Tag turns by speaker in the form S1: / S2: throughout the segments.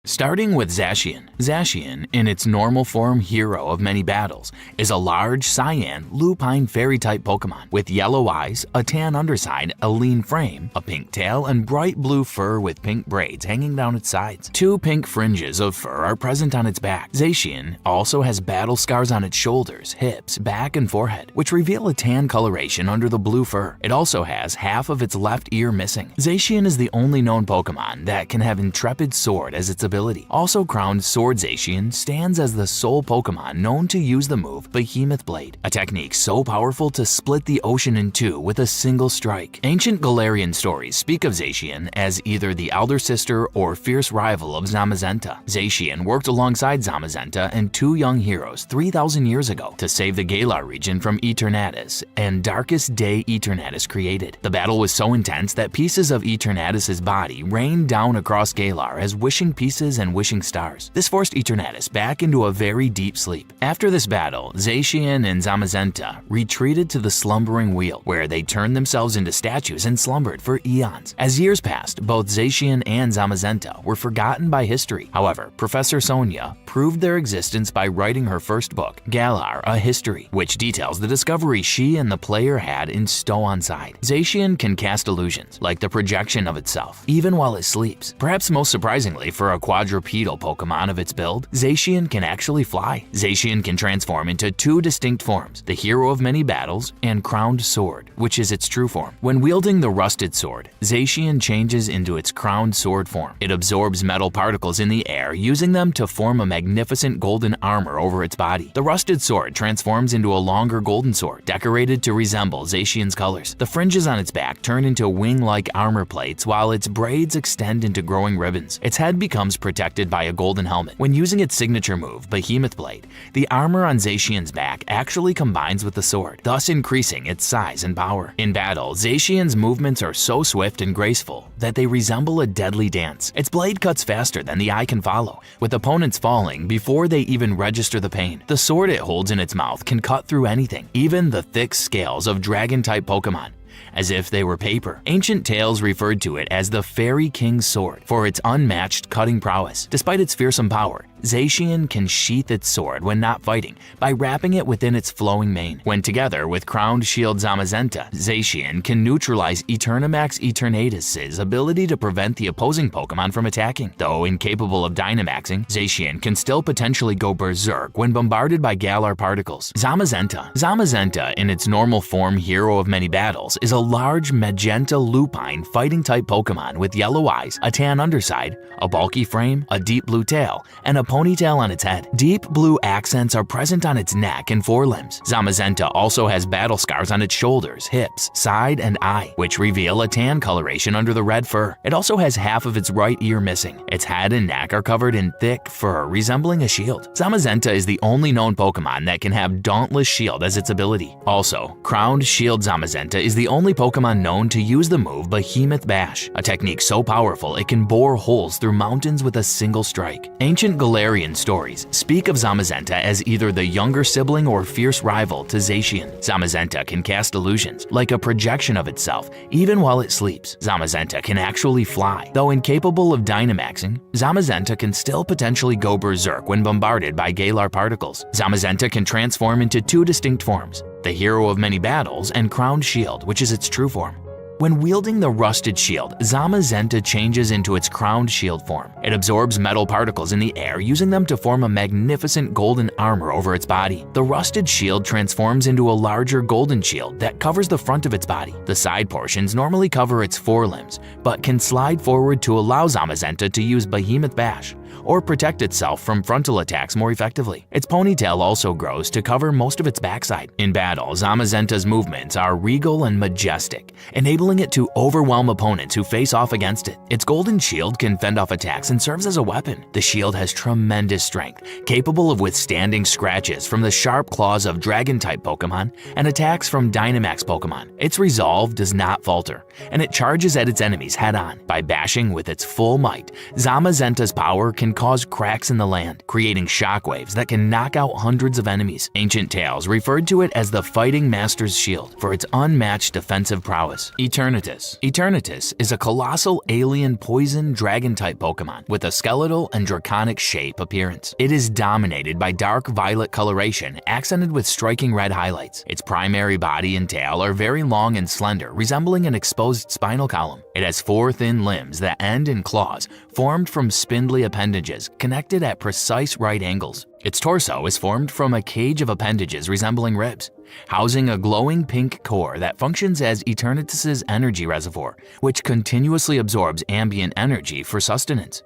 S1: Starting with Zacian. Zacian, in its normal form hero of many battles, is a large cyan lupine fairy-type Pokemon with yellow eyes, a tan underside, a lean frame, a pink tail, and bright blue fur with pink braids hanging down its sides. Two pink fringes of fur are present on its back. Zacian also has battle scars on its shoulders, hips, back, and forehead, which reveal a tan coloration under the blue fur. It also has half of its left ear missing. Zacian is the only known Pokemon that can have Intrepid Sword as its ability. Also crowned Sword Zacian stands as the sole Pokemon known to use the move Behemoth Blade, a technique so powerful to split the ocean in two with a single strike. Ancient Galarian stories speak of Zacian as either the elder sister or fierce rival of Zamazenta. Zacian worked alongside Zamazenta and two young heroes 3,000 years ago to save the Galar region from Eternatus and Darkest Day Eternatus created. The battle was so intense that pieces of Eternatus' body rained down across Galar as wishing pieces and wishing stars. This forced Eternatus back into a very deep sleep. After this battle, Zacian and Zamazenta retreated to the slumbering wheel, where they turned themselves into statues and slumbered for eons. As years passed, both Zacian and Zamazenta were forgotten by history. However, Professor Sonia proved their existence by writing her first book, Galar, A History, which details the discovery she and the player had in Stow-on-Side. Zacian can cast illusions, like the projection of itself, even while it sleeps. Perhaps most surprisingly for a quadrupedal Pokemon of its build, Zacian can actually fly. Zacian can transform into two distinct forms, the Hero of Many Battles and Crowned Sword, which is its true form. When wielding the Rusted Sword, Zacian changes into its Crowned Sword form. It absorbs metal particles in the air, using them to form a magnificent golden armor over its body. The Rusted Sword transforms into a longer golden sword, decorated to resemble Zacian's colors. The fringes on its back turn into wing-like armor plates, while its braids extend into growing ribbons. Its head becomes protected by a golden helmet. When using its signature move, Behemoth Blade, the armor on Zacian's back actually combines with the sword, thus increasing its size and power. In battle, Zacian's movements are so swift and graceful that they resemble a deadly dance. Its blade cuts faster than the eye can follow, with opponents falling before they even register the pain. The sword it holds in its mouth can cut through anything, even the thick scales of dragon-type Pokemon, as if they were paper. Ancient tales referred to it as the Fairy King's Sword for its unmatched cutting prowess. Despite its fearsome power, Zacian can sheath its sword when not fighting by wrapping it within its flowing mane. When together with Crowned Shield Zamazenta, Zacian can neutralize Eternamax Eternatus' ability to prevent the opposing Pokemon from attacking. Though incapable of Dynamaxing, Zacian can still potentially go berserk when bombarded by Galar particles. Zamazenta. Zamazenta, in its normal form hero of many battles, is a large magenta lupine fighting-type Pokemon with yellow eyes, a tan underside, a bulky frame, a deep blue tail, and a ponytail on its head. Deep blue accents are present on its neck and forelimbs. Zamazenta also has battle scars on its shoulders, hips, side, and eye, which reveal a tan coloration under the red fur. It also has half of its right ear missing. Its head and neck are covered in thick fur resembling a shield. Zamazenta is the only known Pokemon that can have Dauntless Shield as its ability. Also, Crowned Shield Zamazenta is the only Pokemon known to use the move Behemoth Bash, a technique so powerful it can bore holes through mountains with a single strike. Ancient Galarian stories speak of Zamazenta as either the younger sibling or fierce rival to Zacian. Zamazenta can cast illusions, like a projection of itself, even while it sleeps. Zamazenta can actually fly. Though incapable of Dynamaxing, Zamazenta can still potentially go berserk when bombarded by Galar particles. Zamazenta can transform into two distinct forms, the Hero of Many Battles and Crowned Shield, which is its true form. When wielding the Rusted Shield, Zamazenta changes into its Crowned Shield form. It absorbs metal particles in the air, using them to form a magnificent golden armor over its body. The Rusted Shield transforms into a larger golden shield that covers the front of its body. The side portions normally cover its forelimbs, but can slide forward to allow Zamazenta to use Behemoth Bash, or protect itself from frontal attacks more effectively. Its ponytail also grows to cover most of its backside. In battle, Zamazenta's movements are regal and majestic, enabling it to overwhelm opponents who face off against it. Its golden shield can fend off attacks and serves as a weapon. The shield has tremendous strength, capable of withstanding scratches from the sharp claws of Dragon-type Pokemon and attacks from Dynamax Pokemon. Its resolve does not falter, and it charges at its enemies head-on. By bashing with its full might, Zamazenta's power can cause cracks in the land, creating shockwaves that can knock out hundreds of enemies. Ancient tales referred to it as the Fighting Master's Shield for its unmatched defensive prowess. Eternatus. Eternatus is a colossal alien poison dragon-type Pokemon with a skeletal and draconic shape appearance. It is dominated by dark violet coloration accented with striking red highlights. Its primary body and tail are very long and slender, resembling an exposed spinal column. It has 4 thin limbs that end in claws, formed from spindly appendages connected at precise right angles. Its torso is formed from a cage of appendages resembling ribs, housing a glowing pink core that functions as Eternatus's energy reservoir, which continuously absorbs ambient energy for sustenance.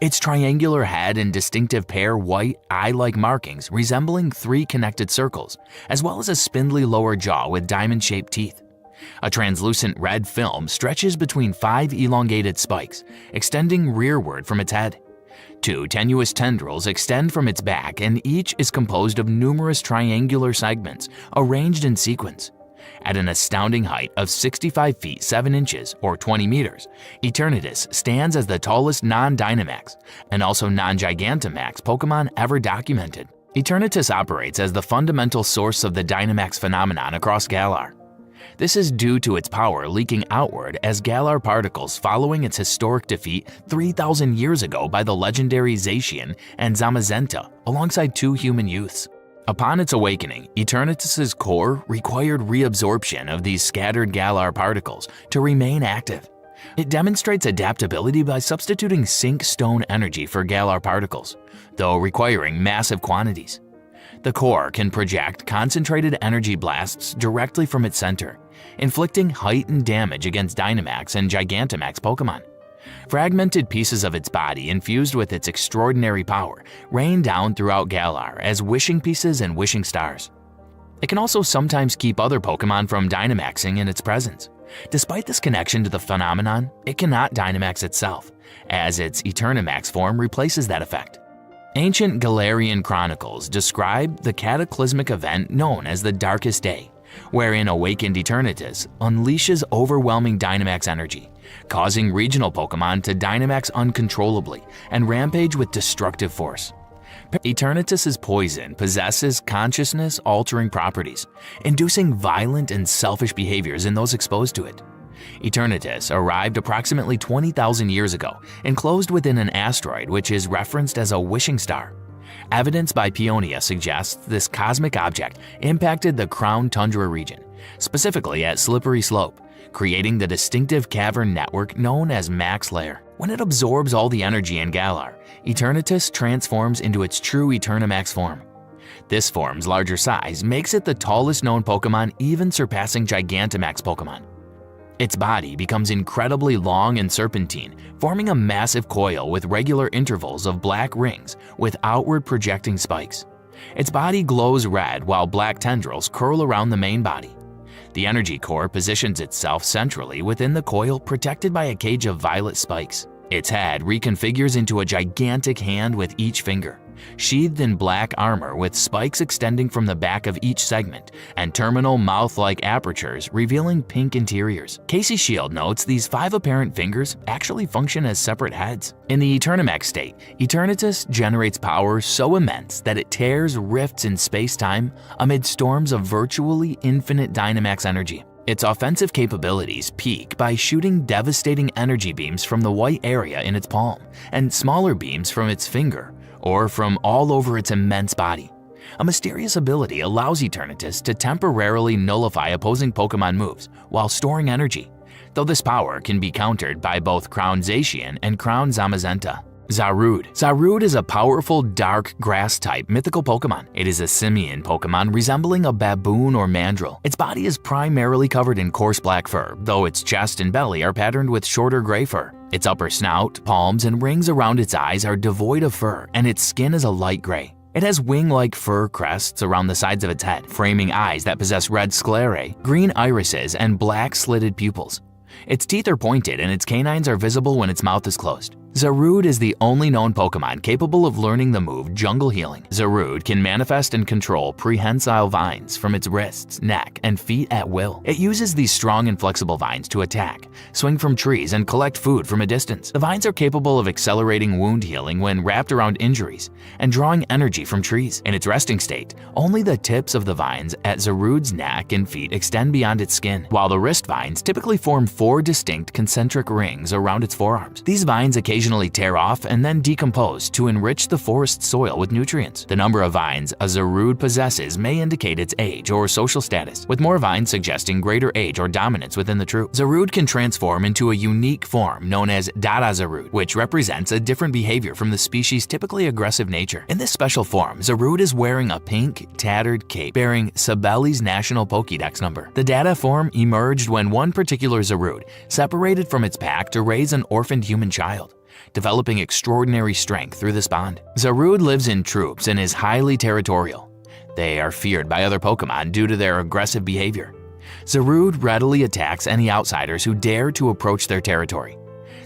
S1: Its triangular head and distinctive pale white eye-like markings resembling 3 connected circles, as well as a spindly lower jaw with diamond-shaped teeth. A translucent red film stretches between 5 elongated spikes, extending rearward from its head. 2 tenuous tendrils extend from its back, and each is composed of numerous triangular segments arranged in sequence. At an astounding height of 65 feet 7 inches or 20 meters, Eternatus stands as the tallest non-Dynamax and also non-Gigantamax Pokemon ever documented. Eternatus operates as the fundamental source of the Dynamax phenomenon across Galar. This is due to its power leaking outward as Galar particles following its historic defeat 3,000 years ago by the legendary Zacian and Zamazenta alongside 2 human youths. Upon its awakening, Eternatus's core required reabsorption of these scattered Galar particles to remain active. It demonstrates adaptability by substituting Sync Stone energy for Galar particles, though requiring massive quantities. The core can project concentrated energy blasts directly from its center, inflicting heightened damage against Dynamax and Gigantamax Pokemon. Fragmented pieces of its body infused with its extraordinary power rain down throughout Galar as wishing pieces and wishing stars. It can also sometimes keep other Pokemon from Dynamaxing in its presence. Despite this connection to the phenomenon, it cannot Dynamax itself, as its Eternamax form replaces that effect. Ancient Galarian chronicles describe the cataclysmic event known as the Darkest Day, wherein awakened Eternatus unleashes overwhelming Dynamax energy, causing regional Pokemon to Dynamax uncontrollably and rampage with destructive force. Eternatus's poison possesses consciousness-altering properties, inducing violent and selfish behaviors in those exposed to it. Eternatus arrived approximately 20,000 years ago, enclosed within an asteroid which is referenced as a wishing star. Evidence by Peonia suggests this cosmic object impacted the Crown Tundra region, specifically at Slippery Slope, creating the distinctive cavern network known as Max Lair. When it absorbs all the energy in Galar, Eternatus transforms into its true Eternamax form. This form's larger size makes it the tallest known Pokemon, even surpassing Gigantamax Pokemon. Its body becomes incredibly long and serpentine, forming a massive coil with regular intervals of black rings with outward projecting spikes. Its body glows red while black tendrils curl around the main body. The energy core positions itself centrally within the coil, protected by a cage of violet spikes. Its head reconfigures into a gigantic hand with each finger, sheathed in black armor with spikes extending from the back of each segment and terminal mouth-like apertures revealing pink interiors. Casey Shield notes these 5 apparent fingers actually function as separate heads. In the Eternamax state, Eternatus generates power so immense that it tears rifts in space-time amid storms of virtually infinite Dynamax energy. Its offensive capabilities peak by shooting devastating energy beams from the white area in its palm and smaller beams from its finger or from all over its immense body. A mysterious ability allows Eternatus to temporarily nullify opposing Pokemon moves while storing energy, though this power can be countered by both Crown Zacian and Crown Zamazenta. Zarude. Zarude is a powerful dark grass-type mythical Pokemon. It is a simian Pokemon resembling a baboon or mandrill. Its body is primarily covered in coarse black fur, though its chest and belly are patterned with shorter gray fur. Its upper snout, palms, and rings around its eyes are devoid of fur, and its skin is a light gray. It has wing-like fur crests around the sides of its head, framing eyes that possess red sclerae, green irises, and black slitted pupils. Its teeth are pointed and its canines are visible when its mouth is closed. Zarude is the only known Pokemon capable of learning the move Jungle Healing. Zarude can manifest and control prehensile vines from its wrists, neck, and feet at will. It uses these strong and flexible vines to attack, swing from trees, and collect food from a distance. The vines are capable of accelerating wound healing when wrapped around injuries and drawing energy from trees. In its resting state, only the tips of the vines at Zarude's neck and feet extend beyond its skin, while the wrist vines typically form 4 distinct concentric rings around its forearms. These vines occasionally tear off and then decompose to enrich the forest soil with nutrients. The number of vines a Zarude possesses may indicate its age or social status, with more vines suggesting greater age or dominance within the troop. Zarude can transform into a unique form known as Dada Zarude, which represents a different behavior from the species' typically aggressive nature. In this special form, Zarude is wearing a pink, tattered cape bearing Sabelli's national Pokédex number. The Dada form emerged when one particular Zarude separated from its pack to raise an orphaned human child, developing extraordinary strength through this bond. Zarude lives in troops and is highly territorial. They are feared by other Pokemon due to their aggressive behavior. Zarude readily attacks any outsiders who dare to approach their territory.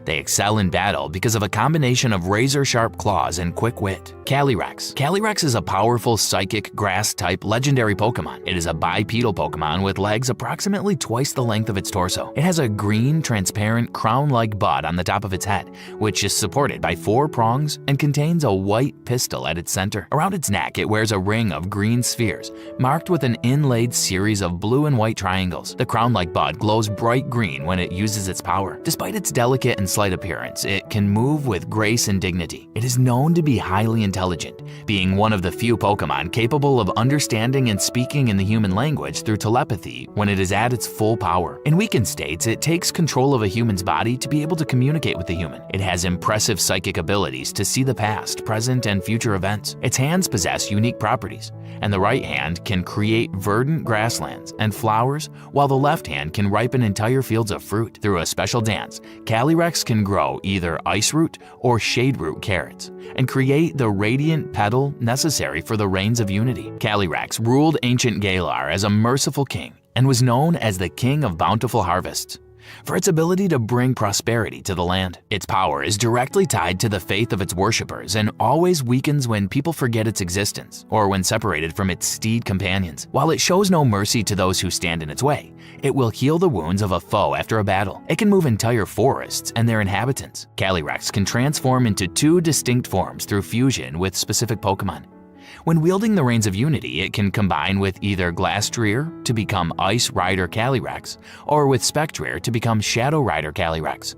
S1: They excel in battle because of a combination of razor-sharp claws and quick wit. Calyrex. Calyrex is a powerful psychic grass-type legendary Pokemon. It is a bipedal Pokemon with legs approximately twice the length of its torso. It has a green, transparent, crown-like bud on the top of its head, which is supported by 4 prongs and contains a white pistil at its center. Around its neck, it wears a ring of green spheres, marked with an inlaid series of blue and white triangles. The crown-like bud glows bright green when it uses its power. Despite its delicate and slight appearance, it can move with grace and dignity. It is known to be highly intelligent, being one of the few Pokemon capable of understanding and speaking in the human language through telepathy when it is at its full power. In weakened states, it takes control of a human's body to be able to communicate with the human. It has impressive psychic abilities to see the past, present, and future events. Its hands possess unique properties, and the right hand can create verdant grasslands and flowers, while the left hand can ripen entire fields of fruit. Through a special dance, Calyrex can grow either ice root or shade root carrots and create the radiant petal necessary for the Rains of Unity. Calyrex ruled ancient Galar as a merciful king and was known as the King of Bountiful Harvests for its ability to bring prosperity to the land. Its power is directly tied to the faith of its worshippers and always weakens when people forget its existence or when separated from its steed companions. While it shows no mercy to those who stand in its way, it will heal the wounds of a foe after a battle. It can move entire forests and their inhabitants. Calyrex can transform into 2 distinct forms through fusion with specific Pokemon. When wielding the Rains of Unity, it can combine with either Glastrier to become Ice Rider Calyrex, or with Spectrier to become Shadow Rider Calyrex.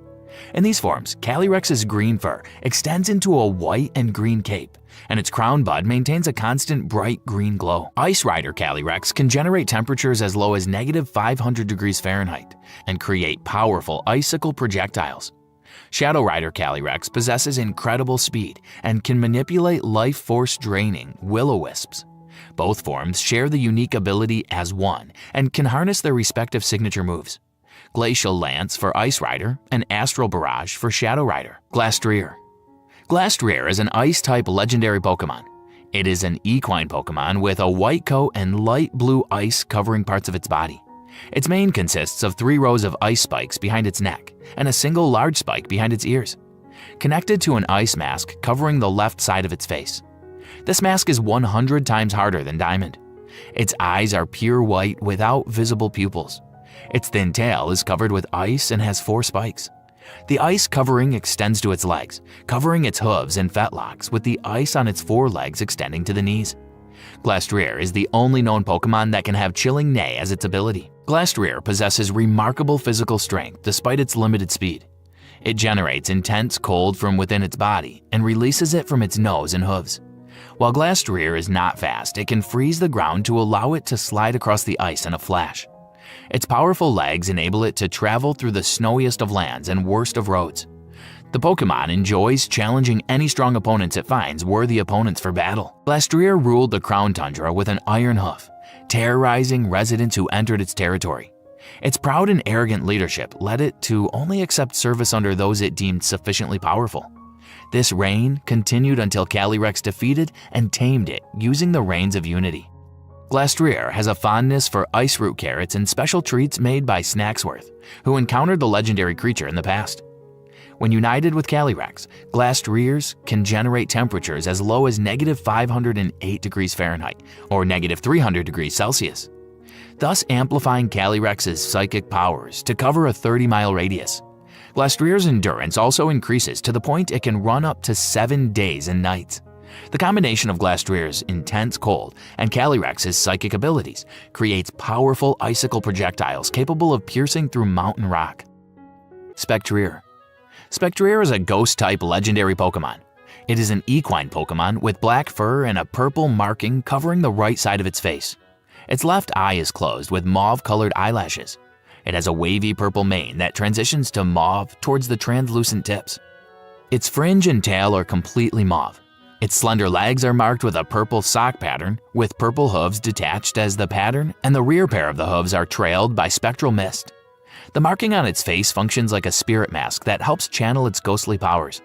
S1: In these forms, Calyrex's green fur extends into a white and green cape, and its crown bud maintains a constant bright green glow. Ice Rider Calyrex can generate temperatures as low as -500 degrees Fahrenheit and create powerful icicle projectiles. Shadow Rider Calyrex possesses incredible speed and can manipulate life force draining will-o-wisps. Both forms share the unique ability as one and can harness their respective signature moves. Glacial Lance for Ice Rider and Astral Barrage for Shadow Rider. Glastrier. Glastrier is an Ice-type legendary Pokemon. It is an equine Pokemon with a white coat and light blue ice covering parts of its body. Its mane consists of 3 rows of ice spikes behind its neck and a single large spike behind its ears, connected to an ice mask covering the left side of its face. This mask is 100 times harder than diamond. Its eyes are pure white without visible pupils. Its thin tail is covered with ice and has 4 spikes. The ice covering extends to its legs, covering its hooves and fetlocks, with the ice on its 4 legs extending to the knees. Glastrier is the only known Pokemon that can have Chilling Neigh as its ability. Glastrier possesses remarkable physical strength despite its limited speed. It generates intense cold from within its body and releases it from its nose and hooves. While Glastrier is not fast, it can freeze the ground to allow it to slide across the ice in a flash. Its powerful legs enable it to travel through the snowiest of lands and worst of roads. The Pokemon enjoys challenging any strong opponents it finds worthy opponents for battle. Glastrier ruled the Crown Tundra with an iron hoof, terrorizing residents who entered its territory. Its proud and arrogant leadership led it to only accept service under those it deemed sufficiently powerful. This reign continued until Calyrex defeated and tamed it using the Rains of Unity. Glastrier has a fondness for ice root carrots and special treats made by Snacksworth, who encountered the legendary creature in the past. When united with Calyrex, Glastriers can generate temperatures as low as -508 degrees Fahrenheit or -300 degrees Celsius, thus amplifying Calyrex's psychic powers to cover a 30-mile radius. Glastrier's endurance also increases to the point it can run up to 7 days and nights. The combination of Glastrier's intense cold and Calyrex's psychic abilities creates powerful icicle projectiles capable of piercing through mountain rock. Spectrier. Spectrier is a ghost-type legendary Pokémon. It is an equine Pokémon with black fur and a purple marking covering the right side of its face. Its left eye is closed with mauve-colored eyelashes. It has a wavy purple mane that transitions to mauve towards the translucent tips. Its fringe and tail are completely mauve. Its slender legs are marked with a purple sock pattern, with purple hooves detached as the pattern, and the rear pair of the hooves are trailed by spectral mist. The marking on its face functions like a spirit mask that helps channel its ghostly powers.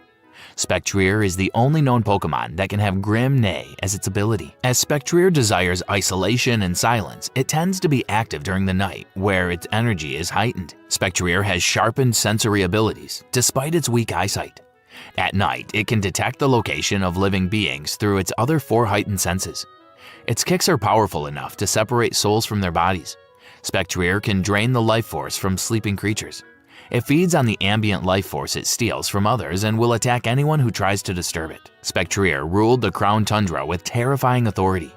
S1: Spectrier is the only known Pokémon that can have Grim Neigh as its ability. As Spectrier desires isolation and silence, it tends to be active during the night, where its energy is heightened. Spectrier has sharpened sensory abilities, despite its weak eyesight. At night, it can detect the location of living beings through its other 4 heightened senses. Its kicks are powerful enough to separate souls from their bodies. Spectrier can drain the life force from sleeping creatures. It feeds on the ambient life force it steals from others and will attack anyone who tries to disturb it. Spectrier ruled the Crown Tundra with terrifying authority,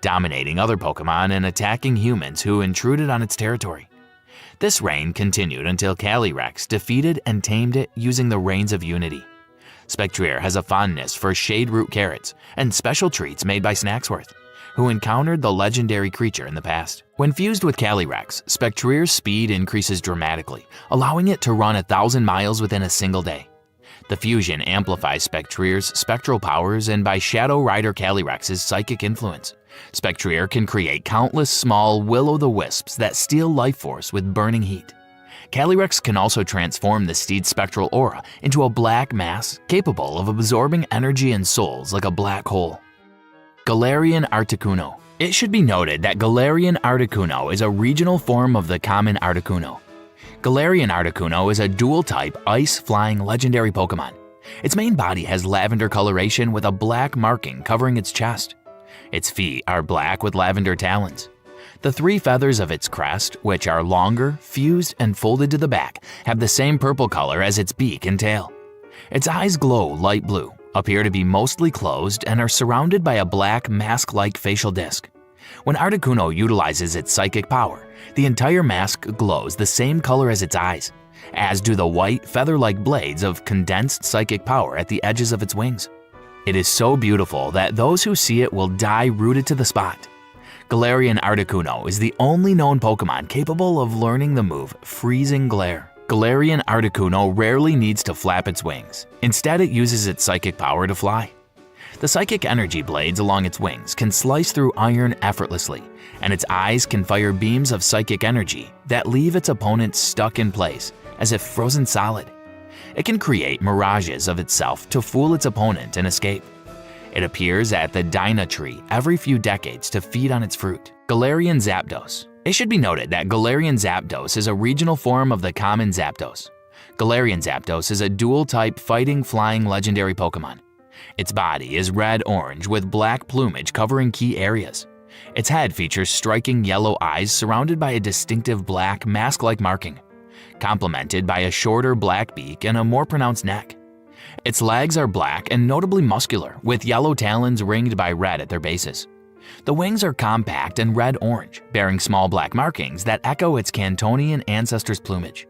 S1: dominating other Pokémon and attacking humans who intruded on its territory. This reign continued until Calyrex defeated and tamed it using the Reigns of Unity. Spectrier has a fondness for shade root carrots and special treats made by Snacksworth, who encountered the legendary creature in the past. When fused with Calyrex, Spectrier's speed increases dramatically, allowing it to run 1,000 miles within a single day. The fusion amplifies Spectrier's spectral powers, and by Shadow Rider Calyrex's psychic influence, Spectrier can create countless small will-o'-the-wisps that steal life force with burning heat. Calyrex can also transform the steed's spectral aura into a black mass capable of absorbing energy and souls like a black hole. Galarian Articuno. It should be noted that Galarian Articuno is a regional form of the common Articuno. Galarian Articuno is a dual-type ice-flying legendary Pokémon. Its main body has lavender coloration with a black marking covering its chest. Its feet are black with lavender talons. The 3 feathers of its crest, which are longer, fused, and folded to the back, have the same purple color as its beak and tail. Its eyes glow light blue, appear to be mostly closed, and are surrounded by a black mask-like facial disc. When Articuno utilizes its psychic power, the entire mask glows the same color as its eyes, as do the white, feather-like blades of condensed psychic power at the edges of its wings. It is so beautiful that those who see it will die rooted to the spot. Galarian Articuno is the only known Pokémon capable of learning the move Freezing Glare. Galarian Articuno rarely needs to flap its wings. Instead, it uses its psychic power to fly. The psychic energy blades along its wings can slice through iron effortlessly, and its eyes can fire beams of psychic energy that leave its opponents stuck in place, as if frozen solid. It can create mirages of itself to fool its opponent and escape. It appears at the Dyna Tree every few decades to feed on its fruit. Galarian Zapdos. It should be noted that Galarian Zapdos is a regional form of the common Zapdos. Galarian Zapdos is a dual-type fighting flying legendary Pokémon. Its body is red-orange with black plumage covering key areas. Its head features striking yellow eyes surrounded by a distinctive black mask-like marking, complemented by a shorter black beak and a more pronounced neck. Its legs are black and notably muscular, with yellow talons ringed by red at their bases. The wings are compact and red-orange, bearing small black markings that echo its Cantonian ancestors' plumage.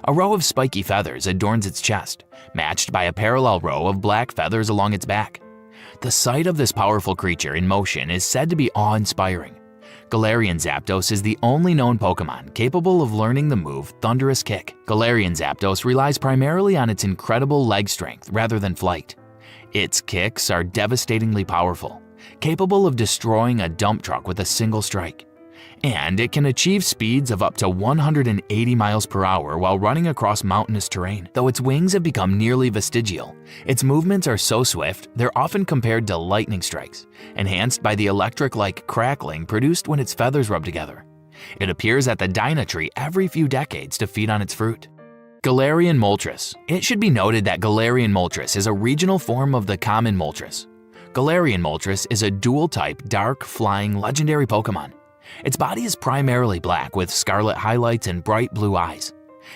S1: A row of spiky feathers adorns its chest, matched by a parallel row of black feathers along its back. The sight of this powerful creature in motion is said to be awe-inspiring. Galarian Zapdos is the only known Pokémon capable of learning the move Thunderous Kick. Galarian Zapdos relies primarily on its incredible leg strength rather than flight. Its kicks are devastatingly powerful, capable of destroying a dump truck with a single strike. And it can achieve speeds of up to 180 miles per hour while running across mountainous terrain. Though its wings have become nearly vestigial, its movements are so swift they're often compared to lightning strikes, enhanced by the electric-like crackling produced when its feathers rub together. It appears at the Dyna Tree every few decades to feed on its fruit. Galarian Moltres. It should be noted that Galarian Moltres is a regional form of the common Moltres. Galarian Moltres is a dual-type, dark, flying, legendary Pokémon. Its body is primarily black with scarlet highlights and bright blue eyes.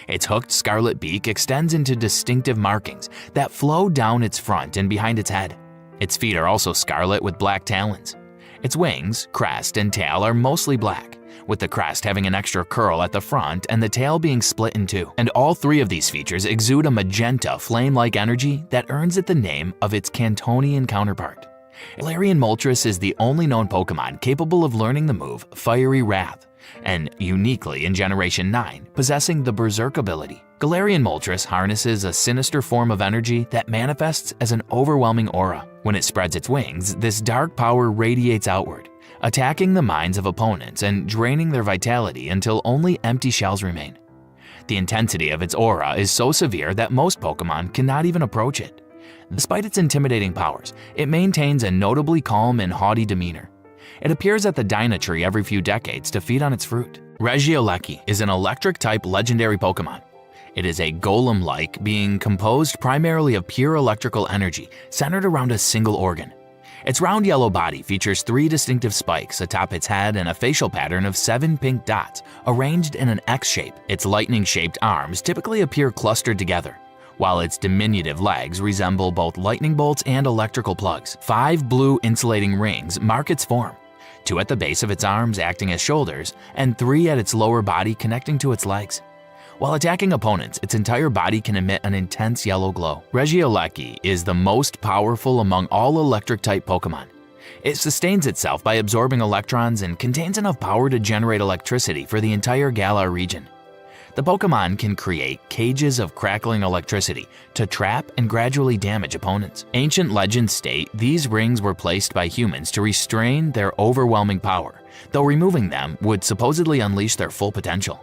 S1: Its hooked scarlet beak extends into distinctive markings that flow down its front and behind its head. Its feet are also scarlet with black talons. Its wings, crest, and tail are mostly black, with the crest having an extra curl at the front and the tail being split in two. And all three of these features exude a magenta flame-like energy that earns it the name of its Cantonian counterpart. Galarian Moltres is the only known Pokémon capable of learning the move Fiery Wrath, and uniquely in Generation 9, possessing the Berserk ability. Galarian Moltres harnesses a sinister form of energy that manifests as an overwhelming aura. When it spreads its wings, this dark power radiates outward, attacking the minds of opponents and draining their vitality until only empty shells remain. The intensity of its aura is so severe that most Pokémon cannot even approach it. Despite its intimidating powers, it maintains a notably calm and haughty demeanor. It appears at the Dyna Tree every few decades to feed on its fruit. Regieleki is an electric-type legendary Pokémon. It is a golem-like being composed primarily of pure electrical energy centered around a single organ. Its round yellow body features 3 distinctive spikes atop its head and a facial pattern of 7 pink dots arranged in an X shape. Its lightning-shaped arms typically appear clustered together, while its diminutive legs resemble both lightning bolts and electrical plugs. 5 blue insulating rings mark its form, 2 at the base of its arms acting as shoulders, and 3 at its lower body connecting to its legs. While attacking opponents, its entire body can emit an intense yellow glow. Regieleki is the most powerful among all electric-type Pokémon. It sustains itself by absorbing electrons and contains enough power to generate electricity for the entire Galar region. The Pokémon can create cages of crackling electricity to trap and gradually damage opponents. Ancient legends state these rings were placed by humans to restrain their overwhelming power, though removing them would supposedly unleash their full potential.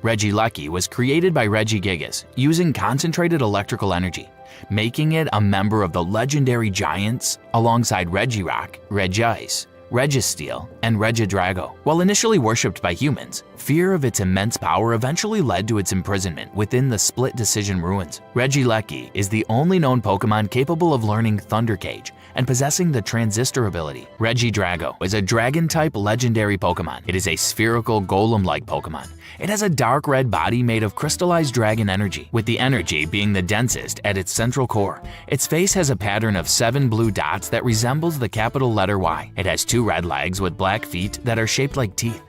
S1: Regieleki was created by Regigigas using concentrated electrical energy, making it a member of the legendary giants alongside Regirock, Regice, Registeel, and Regidrago. While initially worshipped by humans, fear of its immense power eventually led to its imprisonment within the Split Decision ruins. Regieleki is the only known Pokémon capable of learning Thunder Cage and possessing the Transistor ability. Regidrago is a Dragon-type legendary Pokémon. It is a spherical golem-like Pokémon. It has a dark red body made of crystallized dragon energy, with the energy being the densest at its central core. Its face has a pattern of 7 blue dots that resembles the capital letter Y. It has 2 red legs with black feet that are shaped like teeth.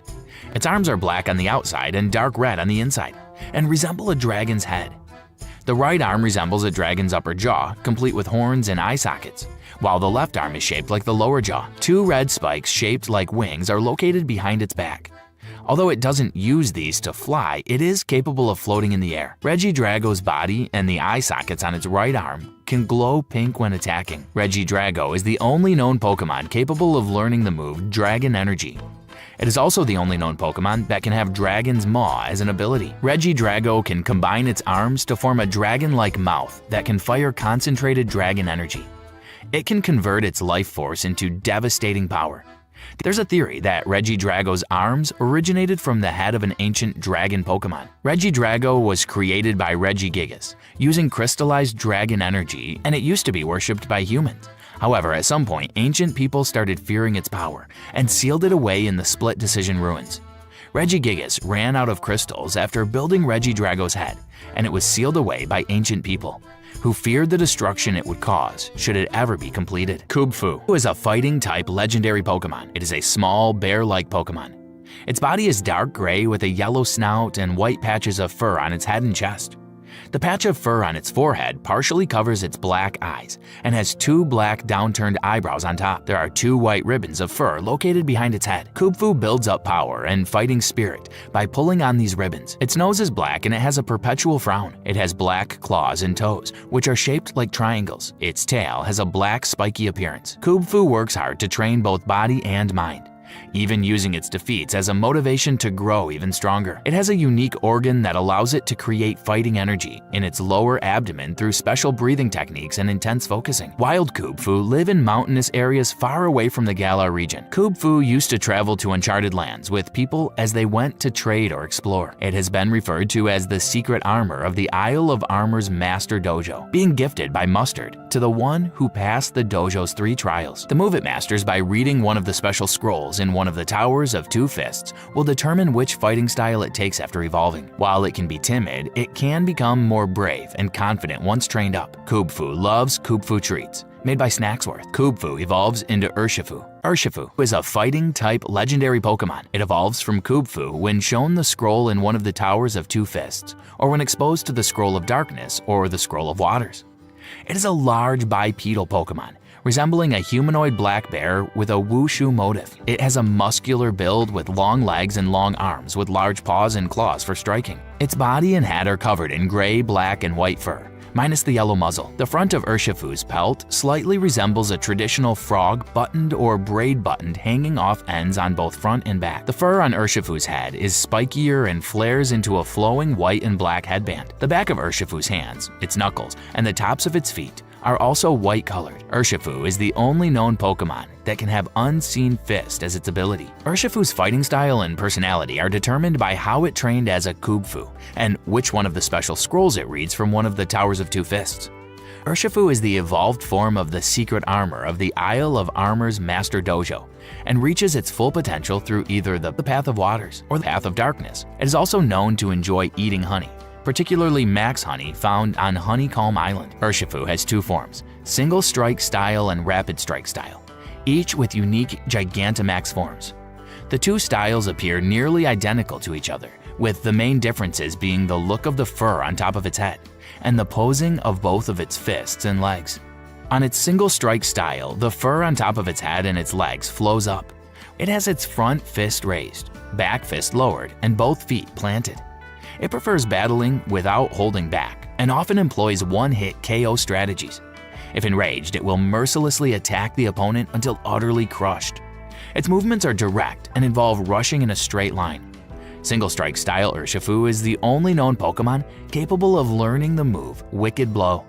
S1: Its arms are black on the outside and dark red on the inside, and resemble a dragon's head. The right arm resembles a dragon's upper jaw, complete with horns and eye sockets, while the left arm is shaped like the lower jaw. 2 red spikes shaped like wings are located behind its back. Although it doesn't use these to fly, it is capable of floating in the air. Regidrago's body and the eye sockets on its right arm can glow pink when attacking. Regidrago is the only known Pokémon capable of learning the move Dragon Energy. It is also the only known Pokémon that can have Dragon's Maw as an ability. Regidrago can combine its arms to form a dragon-like mouth that can fire concentrated dragon energy. It can convert its life force into devastating power. There's a theory that Regidrago's arms originated from the head of an ancient dragon Pokémon. Regidrago was created by Regigigas, using crystallized dragon energy, and it used to be worshipped by humans. However, at some point, ancient people started fearing its power and sealed it away in the Split Decision ruins. Regigigas ran out of crystals after building Regidrago's head, and it was sealed away by ancient people, who feared the destruction it would cause should it ever be completed. Kubfu is a fighting-type legendary Pokémon. It is a small, bear-like Pokémon. Its body is dark gray with a yellow snout and white patches of fur on its head and chest. The patch of fur on its forehead partially covers its black eyes and has 2 black downturned eyebrows on top. There are 2 white ribbons of fur located behind its head. Kubfu builds up power and fighting spirit by pulling on these ribbons. Its nose is black and it has a perpetual frown. It has black claws and toes, which are shaped like triangles. Its tail has a black spiky appearance. Kubfu works hard to train both body and mind, even using its defeats as a motivation to grow even stronger. It has a unique organ that allows it to create fighting energy in its lower abdomen through special breathing techniques and intense focusing. Wild Kubfu live in mountainous areas far away from the Galar region. Kubfu used to travel to uncharted lands with people as they went to trade or explore. It has been referred to as the secret armor of the Isle of Armor's Master Dojo, being gifted by Mustard to the one who passed the dojo's 3 trials. The move it masters by reading one of the special scrolls in one of the Towers of Two Fists will determine which fighting style it takes after evolving. While it can be timid, it can become more brave and confident once trained up. Kubfu loves Kubfu treats made by Snacksworth. Kubfu evolves into Urshifu. Urshifu is a fighting-type legendary Pokémon. It evolves from Kubfu when shown the scroll in one of the Towers of Two Fists, or when exposed to the Scroll of Darkness or the Scroll of Waters. It is a large bipedal Pokémon, resembling a humanoid black bear with a wushu motif. It has a muscular build with long legs and long arms with large paws and claws for striking. Its body and head are covered in gray, black, and white fur, minus the yellow muzzle. The front of Urshifu's pelt slightly resembles a traditional frog buttoned or braid buttoned hanging off ends on both front and back. The fur on Urshifu's head is spikier and flares into a flowing white and black headband. The back of Urshifu's hands, its knuckles, and the tops of its feet are also white colored. Urshifu is the only known Pokémon that can have Unseen Fist as its ability. Urshifu's fighting style and personality are determined by how it trained as a Kubfu and which one of the special scrolls it reads from one of the Towers of Two Fists. Urshifu is the evolved form of the secret armor of the Isle of Armor's Master Dojo and reaches its full potential through either the Path of Waters or the Path of Darkness. It is also known to enjoy eating honey, particularly max honey found on Honeycomb Island. Urshifu has 2 forms, Single Strike Style and Rapid Strike Style, each with unique Gigantamax forms. The 2 styles appear nearly identical to each other, with the main differences being the look of the fur on top of its head and the posing of both of its fists and legs. On its Single Strike Style, the fur on top of its head and its legs flows up. It has its front fist raised, back fist lowered, and both feet planted. It prefers battling without holding back and often employs one-hit KO strategies. If enraged, it will mercilessly attack the opponent until utterly crushed. Its movements are direct and involve rushing in a straight line. Single Strike Style Urshifu is the only known Pokémon capable of learning the move Wicked Blow.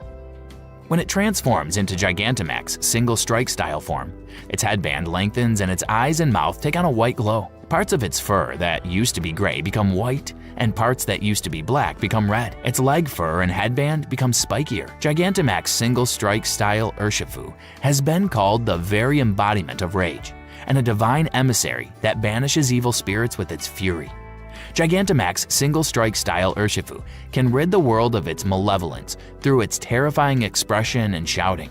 S1: When it transforms into Gigantamax Single Strike Style form, its headband lengthens and its eyes and mouth take on a white glow. Parts of its fur that used to be gray become white, and parts that used to be black become red. Its leg fur and headband become spikier. Gigantamax Single Strike Style Urshifu has been called the very embodiment of rage, and a divine emissary that banishes evil spirits with its fury. Gigantamax Single Strike Style Urshifu can rid the world of its malevolence through its terrifying expression and shouting.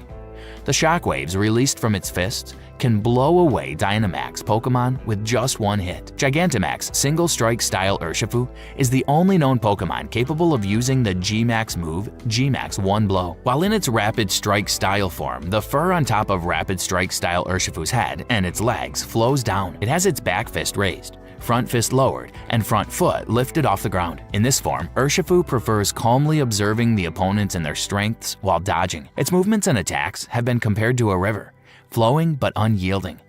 S1: The shockwaves released from its fists can blow away Dynamax Pokémon with just one hit. Gigantamax Single Strike Style Urshifu is the only known Pokémon capable of using the G-Max move G-Max One Blow. While in its Rapid Strike Style form, the fur on top of Rapid Strike Style Urshifu's head and its legs flows down. It has its back fist raised, front fist lowered, and front foot lifted off the ground. In this form, Urshifu prefers calmly observing the opponents and their strengths while dodging. Its movements and attacks have been compared to a river, flowing but unyielding.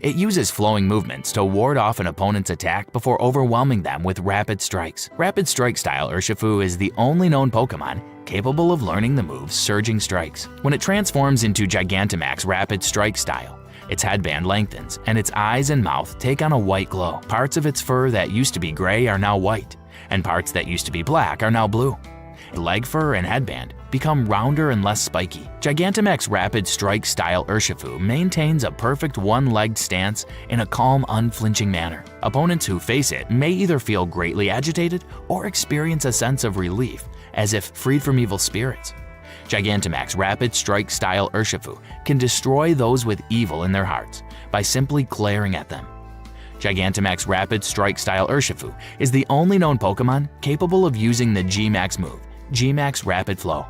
S1: It uses flowing movements to ward off an opponent's attack before overwhelming them with rapid strikes. Rapid Strike Style Urshifu is the only known Pokémon capable of learning the move Surging Strikes. When it transforms into Gigantamax Rapid Strike Style, its headband lengthens and its eyes and mouth take on a white glow. Parts of its fur that used to be gray are now white, and parts that used to be black are now blue. Leg fur and headband become rounder and less spiky. Gigantamax Rapid Strike Style Urshifu maintains a perfect one-legged stance in a calm, unflinching manner. Opponents who face it may either feel greatly agitated or experience a sense of relief, as if freed from evil spirits. Gigantamax Rapid Strike Style Urshifu can destroy those with evil in their hearts by simply glaring at them. Gigantamax Rapid Strike Style Urshifu is the only known Pokémon capable of using the G-Max move, G-Max Rapid Flow.